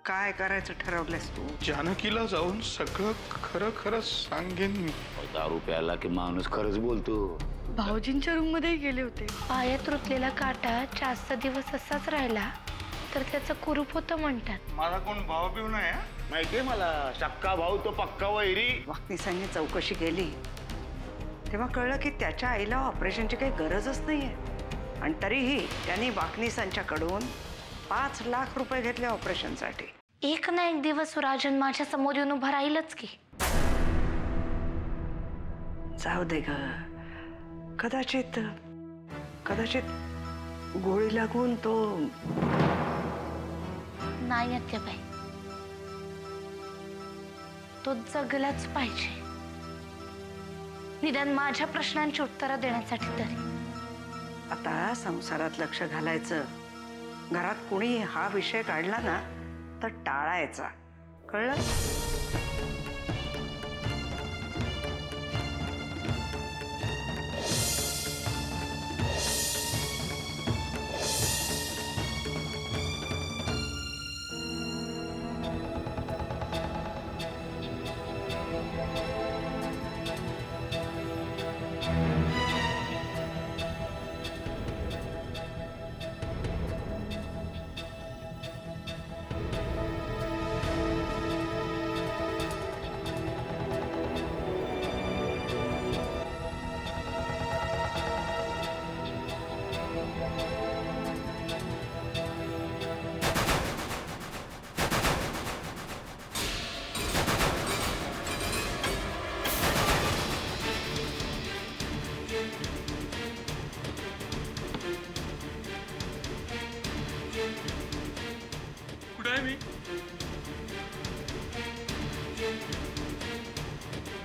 काय करायचं ठरवलंस तू? जानकीला जाऊन सगळं खरं खरं सांगेन मी. दारू प्यायला की माणूस खरंच बोलतो. भाऊजींच्या रूम मध्ये गेले होते. पायात रुतलेला काटा जास्त दिवस असाच राहिला तर त्याचं कुरूप होतं म्हणतात. मला कोण भाऊ बिव नाही माहितीये मला, सक्का भाऊ तो पक्का वैरी. वाकनीसांनी चौकशी केली तेव्हा कळलं की त्याच्या आईला ऑपरेशनची काही गरजच नाहीये आणि तरीही त्यांनी वाकनीसांच्याकडून 5 लाख रुपये घेतले ऑपरेशनसाठी. एक ना एक दिवस राजन माझ्या समोर येऊन उभा राहीलच की. जाऊ दे ग, कदाचित गोळी लागून तो नाही आत्याबाई, तो जगलाच पाहिजे, निदान माझ्या प्रश्नांची उत्तरं देण्यासाठी तरी. आता संसारात लक्ष घालायचं. घरात कुणी हा विषय काढला ना तर टाळायचा, कळलं?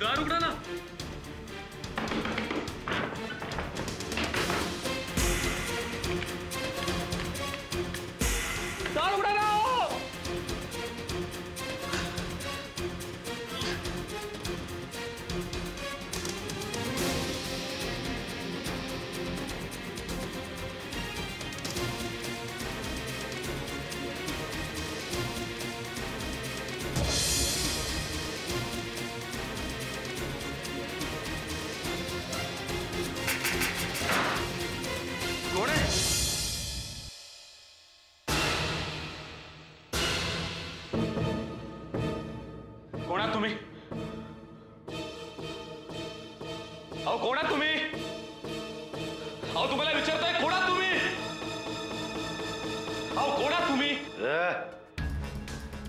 दार उघडा ना. दार उघडा ना. कोणा तुम्ही? अहो कोणा तुम्ही? अहो तुम्हाला विचारताय कोणा तुम्ही? अहो कोणा तुम्ही?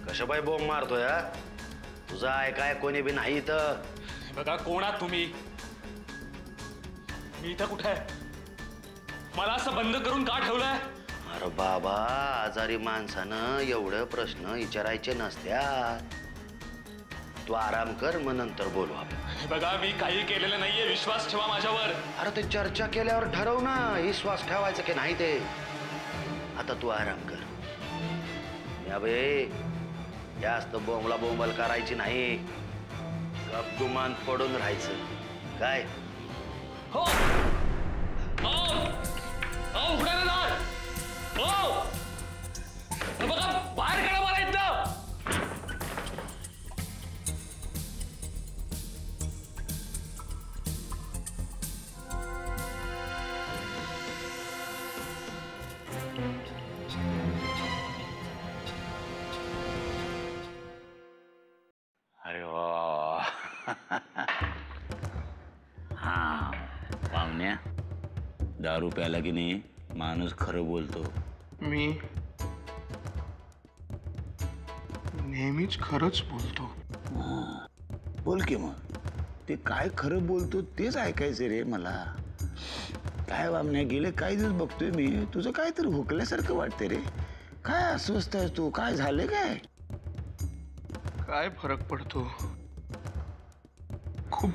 कशा बाई बोंब मारतोय? तुझा ऐकाय कोणी बी नाही इथं. बघा कोणा तुम्ही? मी इथं कुठे आहे? मला असं बंद करून का ठेवलंय? अरे बाबा, आजारी माणसानं एवढे प्रश्न विचारायचे नसत्यात. तू आराम कर, मग नंतर बोलू आपण. बघा मी काही केलेलं नाहीये, विश्वास ठेवा माझ्यावर. अरे ते चर्चा केल्यावर ठरव ना विश्वास ठेवायचं की नाही ते. आता तू आराम कर. या बे, जास्त बोंबला बोंबल करायची नाही. गपगुमान पडून राहायचं काय. हो उघडा ना दार. हो बघा बाहेर काढा मला इथं. दारू प्याला की नाही माणूस खरं बोलतो. मी नेहमीच खरंच बोलतो. बोल की मग. ते काय खरं बोलतो तेच ऐकायचं रे मला. काय वामण्या गेले काही दिवस बघतोय मी तुझं काय तर हुकल्यासारखं वाटतंय रे. काय अस्वस्थ आहेस तू? काय झालं काय? काय फरक पडतो? खूप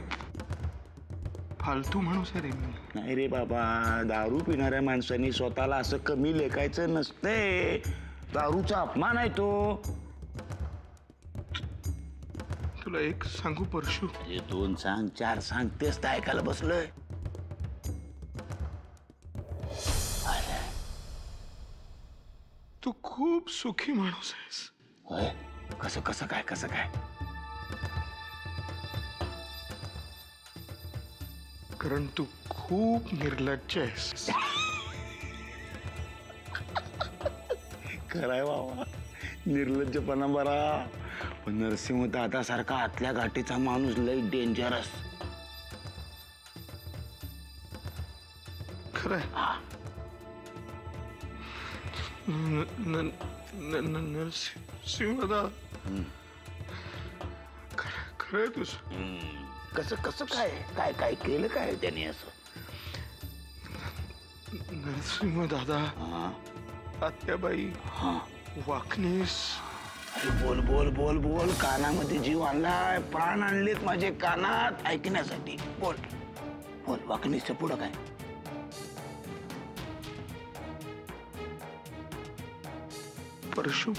फालतू माणूस आहे रे मी. नाही रे बाबा, दारू पिणाऱ्या माणसांनी स्वतःला असं कमी लेखायचं नसतंय. दारूचा अपमान आहे तो. तुला एक सांगू परशू? हे 2 सांग 4 सांग तेच तर ऐकायला बसलोय. तू खूप सुखी माणूस आहेस. होय? कसं कसं काय कसं काय? कारण तू खूप निर्लज्ज आहेस. खराय बाबा, निर्लज्जपणा बरा. पण नरसिंह दादा सारखा आतल्या घाटीचा माणूस लई डेंजरस. खरंय. नरसिंहदा खरंय तुझं. कसं कसं काय काय काय केलं काय त्याने असं? नरसिंह दादा, आत्याबाई, वाकणीस. अरे बोल बोल बोल बोल. कानामध्ये जीव आणलाय, प्राण आणलेत माझे कानात ऐकण्यासाठी. बोल बोल. वाकणीचं पुढं काय? परशु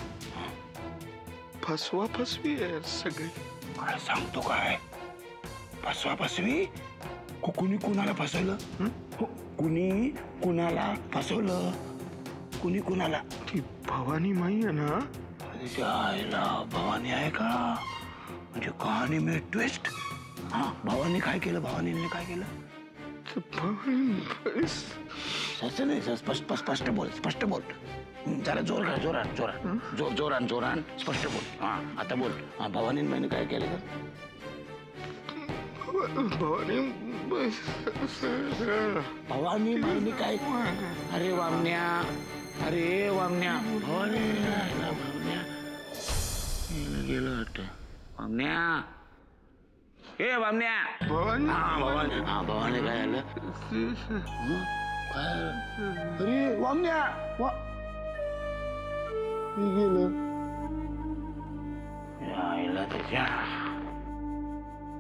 फसवा फसवी आहे सगळी. काय सांगतो काय? फसवा फसवी? कुणी कुणाला फसवलं? कुणी कुणाला फसवलं? कुणी कुणाला? ती भवानी माई आहे ना. त्याच्या आईला भवानी आहे का? म्हणजे कहाणी में ट्विस्ट. हा, भवानी काय केलं? भवानीने काय केलं? असं नाही, स्पष्ट स्पष्ट बोल, स्पष्ट बोल. जरा जोर घाल, जोरान जोरान जोरान जोरान स्पष्ट बोल. हा आता बोल. हा, भवानी मैंने काय केलं? भवानी मैंने काय? अरे वामण्या, अरे वामण्या, भवानी भवान्या गेलं वाटतं. वामण्या, ए वामण्या. भवानी. हा भवानी. हा भवानी काय झालं? काय? अरे वामण्या गेलं. आईला त्याच्या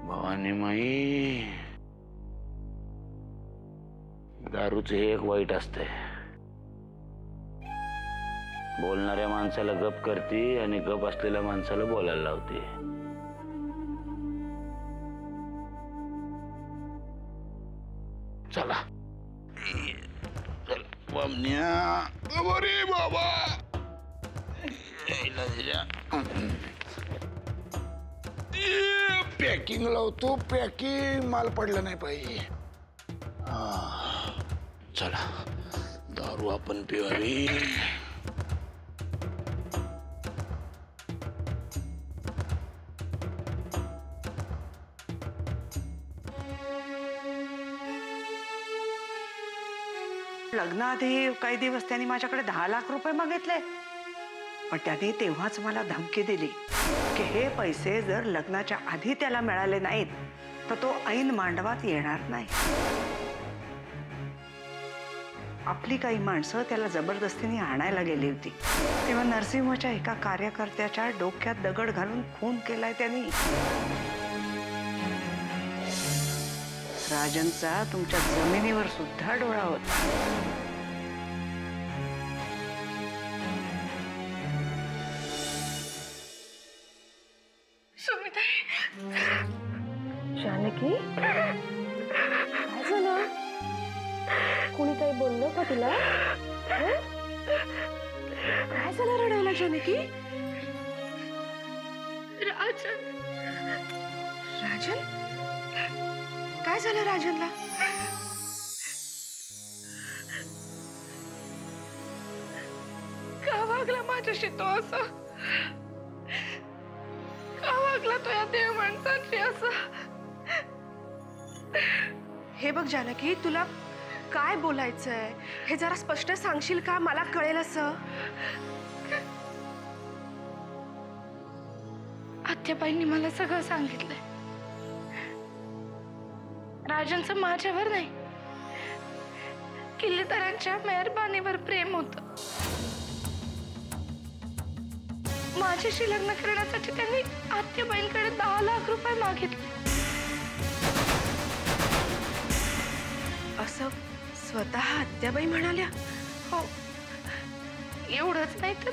भवानी माई. दारूच एक वाईट असते. बोलणाऱ्या माणसाला गप करते आणि गप असलेल्या माणसाला बोलायला लावते. चला चल वामण्या. अरे बाबा, पॅकिंग लावतो. पॅकिंग माल पडला नाही पाहिजे. चला दारू आपण पिवावी. लग्नाआधी काही दिवस त्यांनी माझ्याकडे 10 लाख रुपये मागितले. पण त्यांनी तेव्हाच मला धमकी दिली की हे पैसे जर लग्नाच्या आधी त्याला मिळाले नाहीत तर तो ऐन मांडवात येणार नाही. आपली काही माणसं त्याला जबरदस्तीने आणायला गेली होती. तेव्हा नरसिंहच्या एका कार्यकर्त्याच्या डोक्यात दगड घालून खून केलाय त्यांनी. राजनचा तुमच्या जमिनीवर सुद्धा डोळा होता. जानकी, काय झालं? कोणी काही बोललं का तुला? काय झालं रडायला जानकी? राजन. राजन? काय झालं राजनला? का वागला माझ्याशी तो असं? का वागला तो या देव माणसांशी असं? हे बघ जानकी, तुला काय बोलायचंय हे जरा स्पष्ट सांगशील का? मला कळेल असं. आत्याबाईंनी मला सगळं सांगितलंय. राजनचं माझ्यावर नाही, किल्लेदारांच्या मेहरबानीवर प्रेम होतं. माझ्याशी लग्न करण्यासाठी त्यांनी आत्याबाईंकडे 10 लाख रुपये मागितले. असं स्वतः आत्याबाई म्हणाल्या? हो, एवढंच नाही तर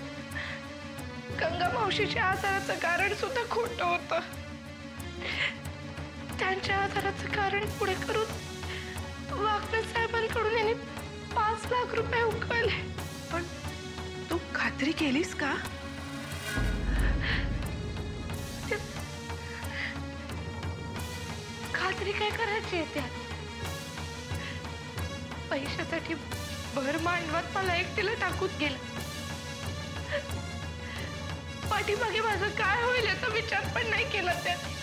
गंगा मावशीच्या आजाराचं कारण सुद्धा खोटं होतं. त्यांच्या आजाराचं कारण पुढे करून वाकणे साहेबांकडून यांनी 5 लाख रुपये उकळले. पण तू खात्री केलीस का? खात्री काय करायची आहे त्यात? पैशासाठी भर मांडवत मला एकटीला टाकून गेलं. पाठीमागे माझं काय होईल याचा विचार पण नाही केला त्याने.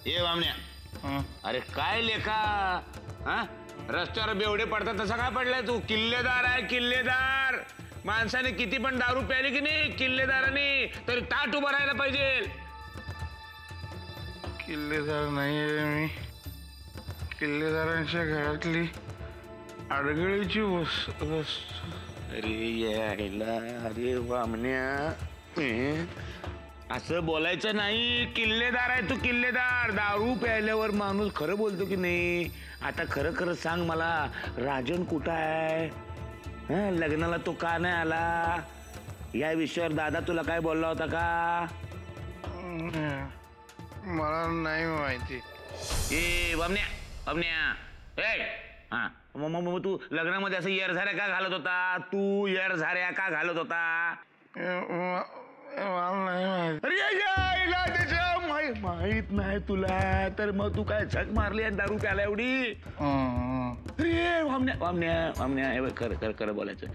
ये वामण्या, अरे काय लेखा हा रस्त्यावर बेवडे पडतात तसा काय पडलाय तू? किल्लेदार आहे किल्लेदार. माणसाने किती पण दारू प्याली की नाही किल्लेदाराने तरी ताट उभं राहायला पाहिजे. किल्लेदार नाहीये मी. किल्लेदारांच्या घरातली अडगळीची वस्तू. अरे यायला, अरे वामण्या असं बोलायचं नाही. किल्लेदार आहे तू किल्लेदार. दारू प्यायल्यावर माणूस खरं बोलतो की नाही? आता खरं खरं सांग मला, राजन कुठं आहे? लग्नाला तो का नाही आला? या विषयावर दादा तुला काय बोलला होता का? मला नाही माहिती. ए वामण्या वामण्या, हा मग तू लग्नामध्ये असं येरझाऱ्या का घालत होता? तू येरझाऱ्या का घालत होता? मला नाही माहिती. अरे माहित नाही तुला तर मग तू काय झक मारली आणि दारू प्याला एवढी? अरे वामण्या वामण्या वामण्या, हे बघ खरं खरं बोलायचं.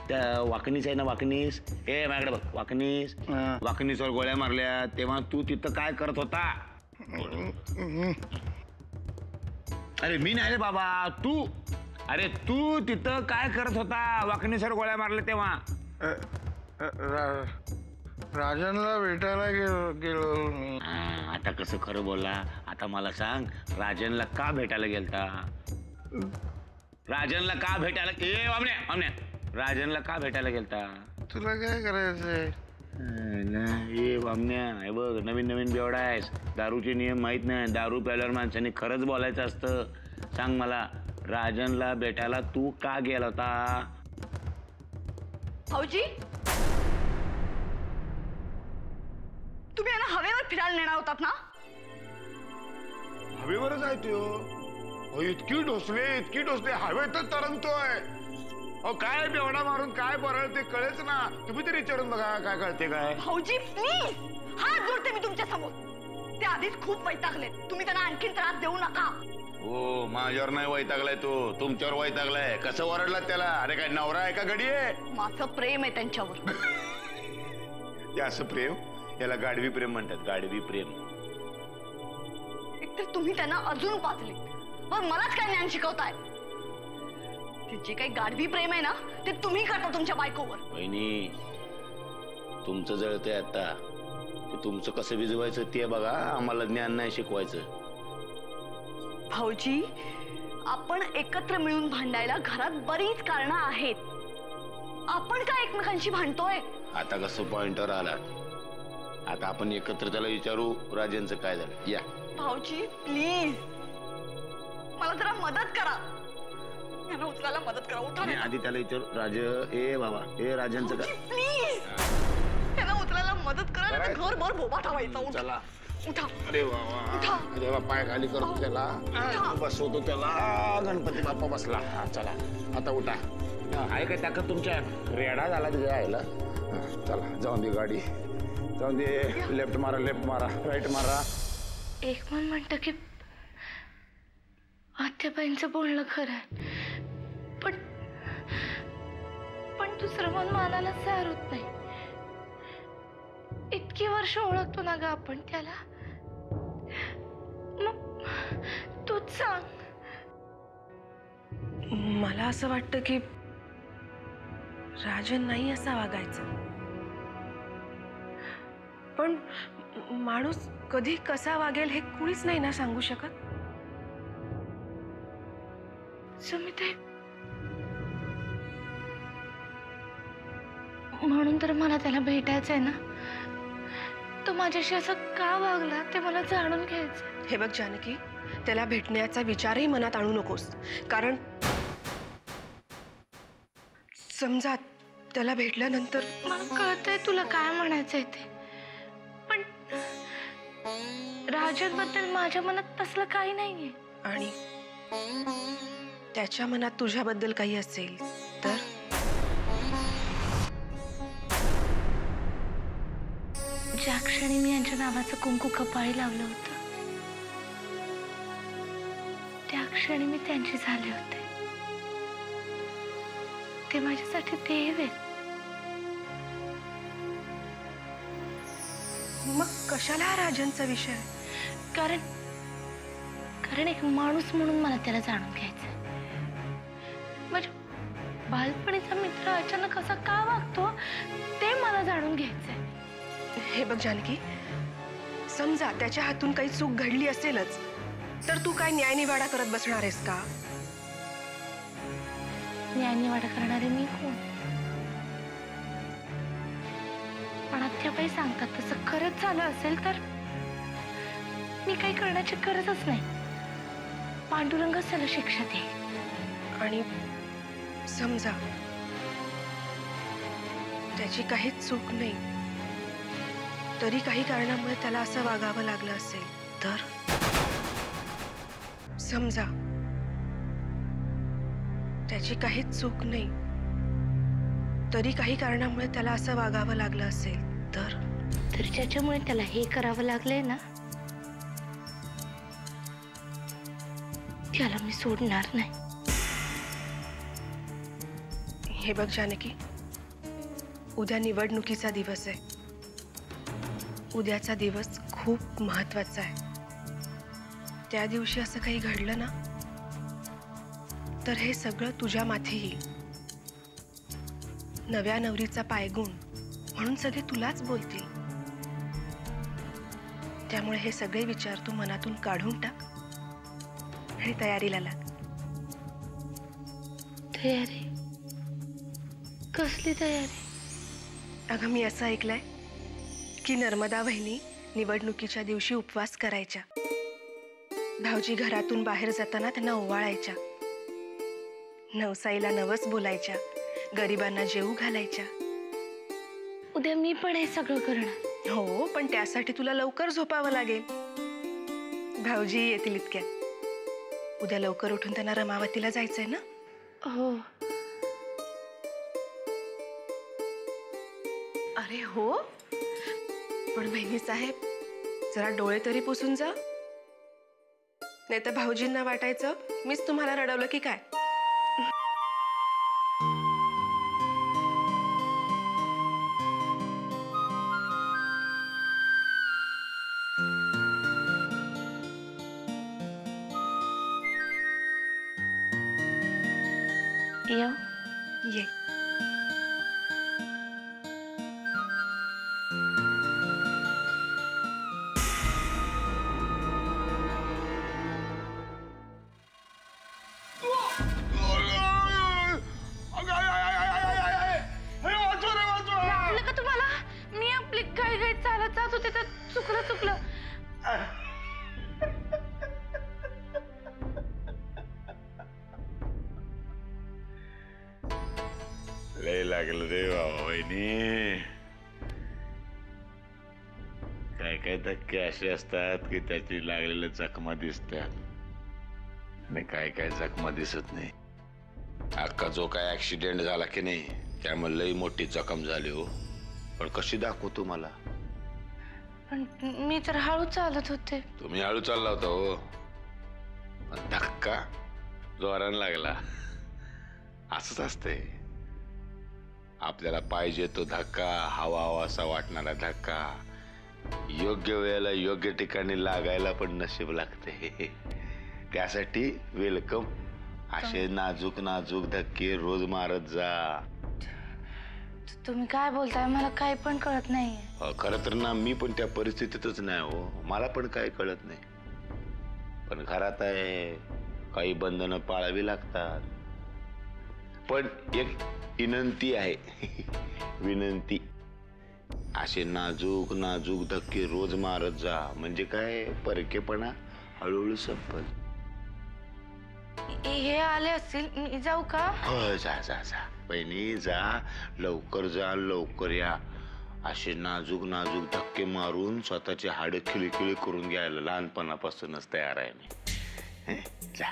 त्या वाकणीस आहे ना, वाकणीस, हे माझ्याकडे बघ, वाकणीस. वाकणीसवर गोळ्या मारल्या तेव्हा तू तिथं काय करत होता? अरे मी नाही रे बाबा, तू. अरे तू तिथं काय करत होता वाकणीसवर गोळ्या मारल्या तेव्हा? राजनला भेटायला गेलो मी. आता कसं खरं बोलला? आता मला सांग, राजनला का भेटायला गेलता? राजनला का भेटायला? ए वामण्या वामण्या, राजनला का भेटायला गेलता? तुला काय करायचंय? ए वामण्या, हे बघ नवीन नवीन बेवडा आहेस. दारूचे नियम माहित नाही. दारू प्यायल्यावर माणसाने खरंच बोलायचं असतं. सांग मला, राजनला भेटायला तू का गेला होता? भाऊजी, तुम्ही यांना हवेवर फिरायला नेणार होतात ना? हवेवरच आहे तो. इतकी डोसले हवेतच तरंगतोय. अहो काय बेवडा मारून काय बरं ते कळेच ना. तुम्ही तरी विचारून बघा काय कळते काय. भाऊजी प्लीज, हात जोडते मी तुमच्या समोर. ते आधीच खूप वैतागले. तुम्ही त्यांना आणखीन त्रास देऊ नका. हो, माझ्यावर नाही वैतागलाय तो, तुमच्यावर वैतागलाय. कसं ओरडला त्याला? अरे काय नवरा आहे का गडी आहे? माझं प्रेम आहे त्यांच्यावर. हे असं प्रेम, याला गाढवी प्रेम म्हणतात. गाढवी प्रेम. एकतर तुम्ही त्यांना अजून पाचले, मग मलाच काय ज्ञान शिकवताय? ते जे काही गाढवी प्रेम आहे ना, ते तुम्ही करता तुमच्या बायकोवर. वहिनी, तुमचं जळतंय आता. ते तुमचं कसं विजवायचं ते बघा, आम्हाला ज्ञान नाही शिकवायचं. भाऊजी, आपण एकत्र मिळून भांडायला घरात बरीच कारणं आहेत. आपण का एकमेकांशी भांडतोय? आता कसं पॉइंटवर आला. आता आपण एकत्र त्याला विचारू राजेंचं काय झालं. या भाऊजी प्लीज, मला जरा मदत करा. यांना उचलायला मदत करा. उठा मी आधी त्याला विचारू. राज, ए बाबा, हे राजेंचं काय? प्लीज यांना उचलायला मदत करा, नाही घर भर बोबा ठेवायचा. चला उठा. अरे वा, देवा पाय खाली करतो त्याला, बसवतो त्याला. गणपती बाप्पा बसला. चला आता उठा. आहे काय ताकद तुमच्या? रेडा झाला तिच्या आईला. चला जाऊन दे गाडी, जाऊन दे. लेफ्ट मारा, लेफ्ट मारा, राईट मारा. एक मन म्हणतं की आत्याबाईंचं बोलणं खरं आहे, पण दुसरं मन मानायला तयार होत नाही. इतकी वर्ष ओळखतो ना ग आपण त्याला. मग तूच सांग. मला असं वाटतं की राजन नाही असा वागायचा, पण माणूस कधी कसा वागेल हे कुणीच नाही ना सांगू शकत. सुमिते, म्हणून तर मला त्याला भेटायचंय ना. तो माझ्याशी असं का वागला ते मला जाणून घ्यायचं. हे बघ जानकी, त्याला भेटण्याचा विचारही मनात आणू नकोस, कारण समजा त्याला भेटल्यानंतर. मला कळतंय तुला काय म्हणायचंय ते, पण राजन बद्दल माझ्या मनात तसलं काही नाहीये. आणि त्याच्या मनात तुझ्याबद्दल काही असेल तर. ज्या क्षणी मी यांच्या नावाचं कुंकू कपाळी लावलं होतं त्या क्षणी मी त्यांची झाले होते. ते माझ्यासाठी देव आहेत. मग कशाला हा राजनचा विषय? कारण एक माणूस म्हणून मला त्याला जाणून घ्यायचंय. माझ्या बालपणीचा मित्र अचानक असा का वागतो ते मला जाणून घ्यायचंय. हे बघ जानकी, समजा त्याच्या हातून काही चूक घडली असेलच तर तू काय न्यायनिवाडा करत बसणार आहेस का? न्यायनिवाडा करणारे मी कोण? पण आत्याबाई सांगतात तसं खरंच झालं असेल तर मी काही करण्याची गरजच नाही. पांडुरंगच त्याला शिक्षा देईल. आणि समजा त्याची काहीच चूक नाही तरी काही कारणामुळे त्याला असं वागावं लागलं असेल तर. समजा त्याची काहीच चूक नाही तरी काही कारणामुळे त्याला असं वागावं लागलं असेल तर. ज्याच्यामुळे त्याला हे करावं लागलंय ना त्याला मी सोडणार नाही. हे बघ जानकी, उद्या निवडणुकीचा दिवस आहे. उद्याचा दिवस खूप महत्वाचा आहे. त्या दिवशी असं काही घडलं ना तर हे सगळं तुझ्या माथी येईल. नव्या नवरीचा पायगुण म्हणून सगळे तुलाच बोलतील. त्यामुळे हे सगळे विचार तू मनातून काढून टाक आणि तयारीला लाग. तयारी? कसली तयारी? अगं, मी असं ऐकलंय की नर्मदा वहिनी निवडणुकीच्या दिवशी उपवास करायच्या. भाऊजी घरातून बाहेर जाताना त्यांना ओवाळायच्या, नवसाईला नवस बोलायच्या, गरिबांना जेवू घालायच्या. उद्या मी पण हे सगळं करणार. हो, पण त्यासाठी तुला लवकर झोपावं लागेल. भाऊजी येतील इतक्यात. उद्या लवकर उठून त्यांना रमावतीला जायचंय ना? हो. अरे हो, पण बहिणी साहेब जरा डोळे तरी पुसून जा, नाही तर भाऊजींना वाटायचं मीच तुम्हाला रडवलं की काय. ये. वाटलं का तुम्हाला? मी आपली घाई घाई चालत जात होते तर चुकलं. लय लागलं रे बाबा वहिनी. काय धक्के असे असतात की त्याची लागलेल्या जखमा दिसतात आणि काय जखमा दिसत नाही. अक्का जो काय ऍक्सिडेंट झाला की नाही त्यामुळे लई मोठी जखम झाली हो. पण कशी दाखवतो मला? पण मी तर हळू चालत होते. तुम्ही हळू चालला होता हो, पण धक्का जोराने लागला. असंच असतंय. आपल्याला पाहिजे तो धक्का, हवा हवासा वाटणारा धक्का योग्य वेळेला योग्य ठिकाणी लागायला पण नशीब लागते. त्यासाठी वेलकम. असे नाजूक नाजूक धक्के रोज मारत जा. तुम्ही काय बोलताय मला काही पण कळत नाहीये. खरं तर ना मी पण त्या परिस्थितीतच नाही हो. मला पण काही कळत नाही. पण घरात आहे काही बंधनं पाळावी लागतात. पण एक विनंती आहे विनंती. असे नाजूक नाजूक धक्के रोज मारत जा. म्हणजे काय परकेपणा हळूहळू संपल. हे आले असतील, मी जाऊ का? हो जा जा जा बहिणी जा. लवकर जा लवकर या. असे नाजूक नाजूक धक्के मारून स्वतःचे हाडे खिळखिळे करून घ्यायला लहानपणापासूनच तयार आहे मी. जा.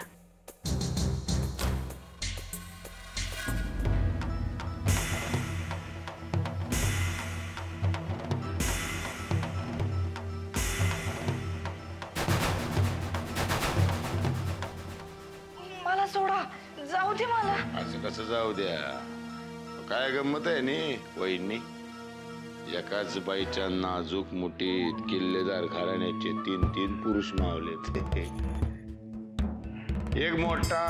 मला सोडा, जाऊ दे मला. असं कसं जाऊ द्या. काय गंमत आहे नी वहिनी. एकाच बाईच्या नाजूक मुठीत किल्लेदार घराण्याचे 3 पुरुष मावलेत. एक मोठा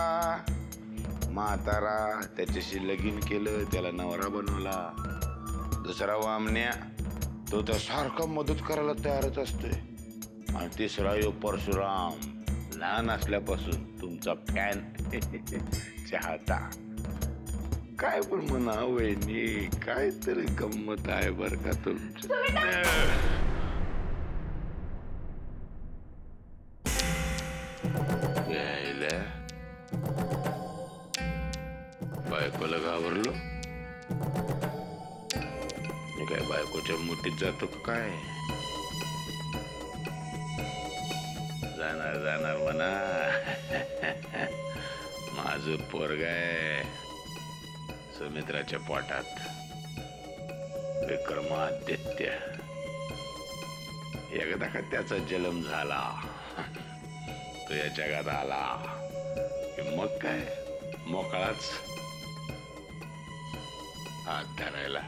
म्हातारा त्याच्याशी लगीन केलं, त्याला नवरा बनवला. दुसरा वामण्या, तो तर सारखा मदत करायला तयारच असतोय. आणि तिसरा यो परशुराम, लहान असल्यापासून तुमचा फॅन चाहता. काय पण म्हणा वहिनी, काय तरी गंमत आहे बर का तुमचं. बायकोला घाबरलो मी. काय बायकोच्या मुठीत जातो काय? जाणार जाणार म्हणा. माझं पोरग आहे सुमित्राच्या पोटात. विक्रमादित्य. एकदा का त्याचा जन्म झाला, तो या जगात आला की मग काय मोकळाच हात धरायला.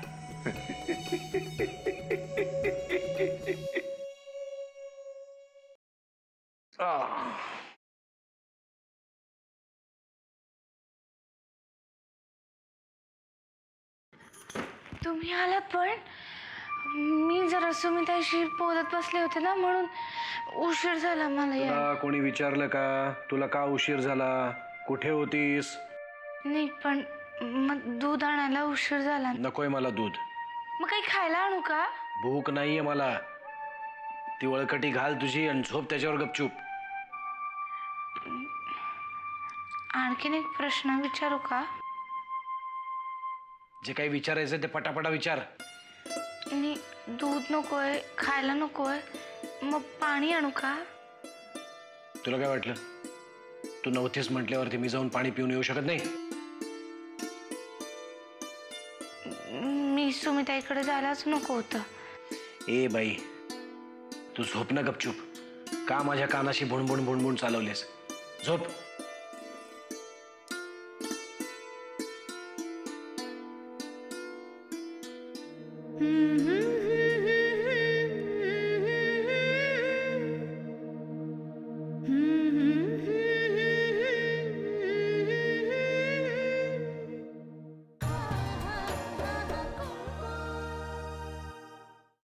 तुम्ही आलात पण मी जरा सुमिताशी बोलत बसले होते ना, म्हणून उशीर झाला मला यायला. तुला कोणी विचारलं का तुला का उशीर झाला? कुठे होतीस? नाही पण मग दूध आणायला उशीर झाला. नकोय मला दूध. मग काही खायला आणू का? भूक नाहीये मला. ती वळकटी घाल तुझी आणि झोप त्याच्यावर गपचूप. आणखीन एक प्रश्न विचारू का? जे काही विचारायचं ते पटापटा विचार. आणि दूध नकोय, खायला नकोय, मग पाणी आणू का? तुला काय वाटलं तू नव्हतीस म्हटल्यावरती मी जाऊन पाणी पिऊन येऊ शकत नाही? मी सुमिताईकडे जायलाच नको होतं. ए बाई तू झोप ना गपचूप. का माझ्या कानाशी भुणभुण भुणभुण चालवलेस? झोप.